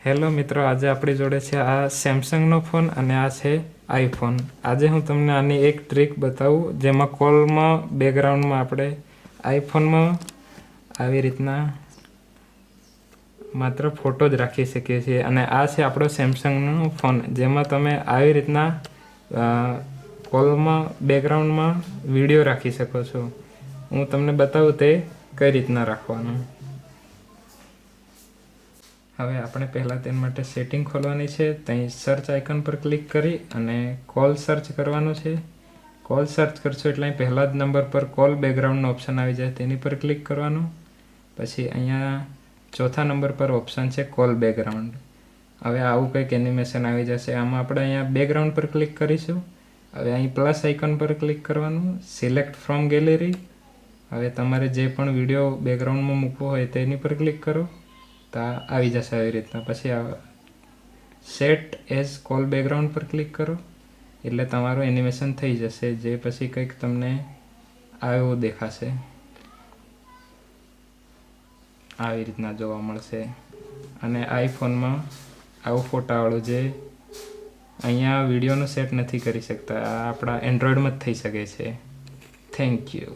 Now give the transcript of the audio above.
Hello મિત્રો, આજે આપણી જોડે છે આ સેમસંગનો ફોન અને આ છે આઈફોન. આજે હું તમને આની એક ટ્રીક બતાવું જેમાં કોલમાં બેકગ્રાઉન્ડમાં આપણે આઈફોનમાં આવી રીતના માત્ર ફોટો જ રાખી શકીએ છીએ અને આ છે આપણો સેમસંગનો ફોન જેમાં તમે આવી રીતના કોલમાં બેકગ્રાઉન્ડમાં વિડીયો રાખી શકો છો. હું તમને બતાવું તે કઈ રીતના રાખવાનું. હવે આપણે પહેલાં તેના માટે સેટિંગ ખોલવાની છે. ત્યાં સર્ચ આઇકન પર ક્લિક કરી અને કોલ સર્ચ કરવાનું છે. કોલ સર્ચ કરશો એટલે અહીં પહેલા જ નંબર પર કોલ બેકગ્રાઉન્ડનો ઓપ્શન આવી જાય તેની પર ક્લિક કરવાનું. પછી અહીંયા ચોથા નંબર પર ઓપ્શન છે કોલ બેકગ્રાઉન્ડ. હવે આવું કંઈક એનિમેશન આવી જશે. આમાં આપણે અહીંયા બેકગ્રાઉન્ડ પર ક્લિક કરીશું. હવે અહીં પ્લસ આઇકન પર ક્લિક કરવાનું, સિલેક્ટ ફ્રોમ ગેલેરી. હવે તમારે જે પણ વિડીયો બેકગ્રાઉન્ડમાં મૂકવો હોય તેની પર ક્લિક કરો તો આવી જશે આવી રીતના. પછી સેટ એઝ કોલ બેકગ્રાઉન્ડ પર ક્લિક કરો એટલે તમારું એનિમેશન થઈ જશે, જે પછી કંઈક તમને આવું દેખાશે, આવી રીતના જોવા મળશે. અને આઈફોનમાં આવું ફોટાવાળું જે અહીંયા વિડીયોનું સેટ નથી કરી શકતા, આ આપણા એન્ડ્રોઈડમાં જ થઈ શકે છે. Thank you.